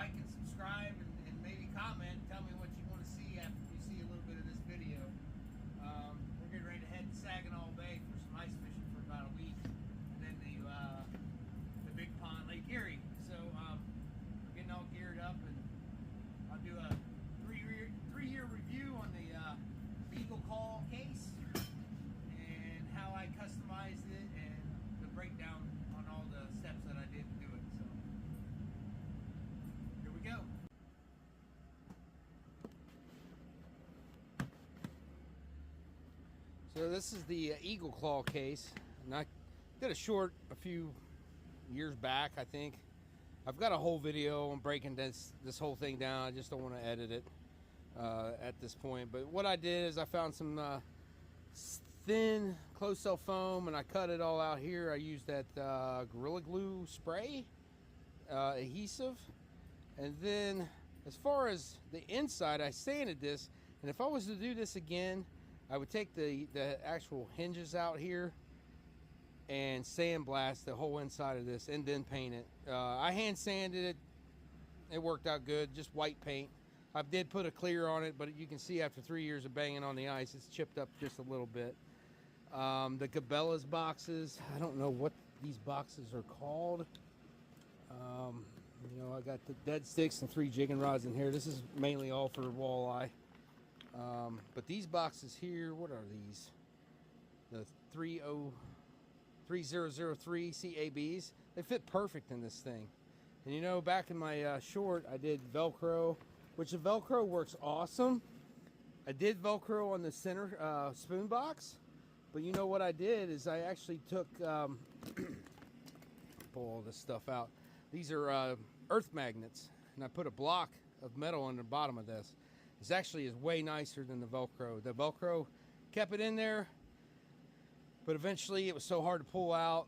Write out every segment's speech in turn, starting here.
like and subscribe, and maybe comment. Tell me what you want to see after you see a little bit of this video. We're getting ready to head to Saginaw Bay for some ice fishing for about a week, and then the big pond, Lake Erie. So we're getting all geared up, and I'll do a three-year review on the Eagle Claw case and how I customized it, and the breakdown on all the steps that I did to do it. So here we go. So this is the Eagle Claw case, and I did a short a few years back, I think. I've got a whole video on breaking this whole thing down. I just don't want to edit it at this point. But what I did is I found some thin closed cell foam, and I cut it all out here. I used that Gorilla Glue spray adhesive, and then as far as the inside, I sanded this. And if I was to do this again, I would take the actual hinges out here and sandblast the whole inside of this and then paint it. I hand sanded it. It worked out good, just white paint. I did put a clear on it, but you can see after 3 years of banging on the ice, it's chipped up just a little bit. The Cabela's boxes, I don't know what these boxes are called. You know, I got the dead sticks and 3 jigging rods in here. This is mainly all for walleye. But these boxes here, what are these? The 3003 CABs. They fit perfect in this thing. And you know, back in my short, I did Velcro, which the Velcro works awesome. I did Velcro on the center spoon box, but you know what I did is I actually took, pull all this stuff out. These are earth magnets, and I put a block of metal on the bottom of this. This actually is way nicer than the Velcro. The Velcro kept it in there, but eventually it was so hard to pull out.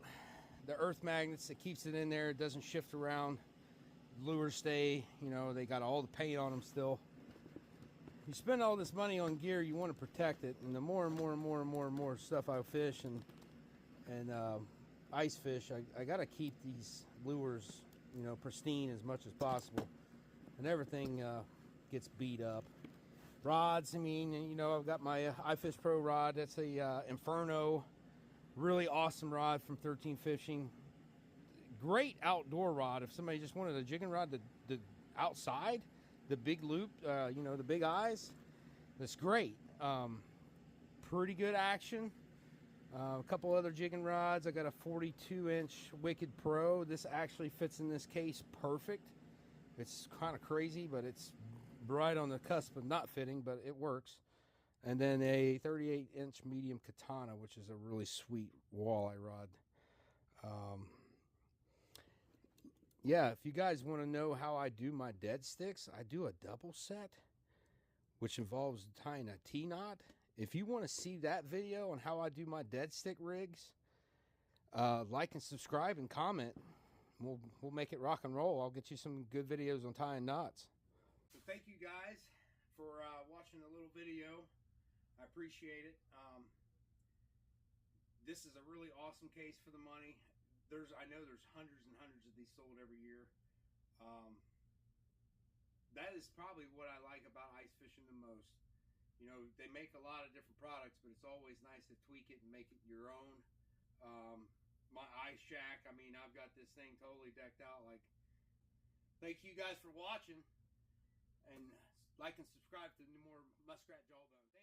The earth magnets, it keeps it in there. It doesn't shift around. Lures stay, you know, they got all the paint on them still. You spend all this money on gear, you want to protect it. And the more and more stuff I fish and ice fish, I got to keep these lures, you know, pristine as much as possible. And everything gets beat up. Rods, I mean, you know, I've got my iFish Pro rod. That's a Inferno, really awesome rod from 13 Fishing. Great outdoor rod if somebody just wanted a jigging rod to outside, the big loop, you know, the big eyes. That's great. Pretty good action. A couple other jigging rods. I got a 42-inch Wicked Pro. This actually fits in this case perfect. It's kind of crazy, but it's right on the cusp of not fitting, but it works. And then a 38-inch medium Katana, which is a really sweet walleye rod. Yeah, if you guys want to know how I do my dead sticks, I do a double set, which involves tying a T-knot. If you want to see that video on how I do my dead stick rigs, like and subscribe and comment. We'll make it rock and roll. I'll get you some good videos on tying knots. So thank you guys for watching the little video. I appreciate it. This is a really awesome case for the money. I know there's hundreds and hundreds of these sold every year. That is probably what I like about ice fishing the most. You know, they make a lot of different products, but it's always nice to tweak it and make it your own. My ice shack, I mean, I've got this thing totally decked out. Like, thank you guys for watching, and like and subscribe to more Muskrat Jawbone.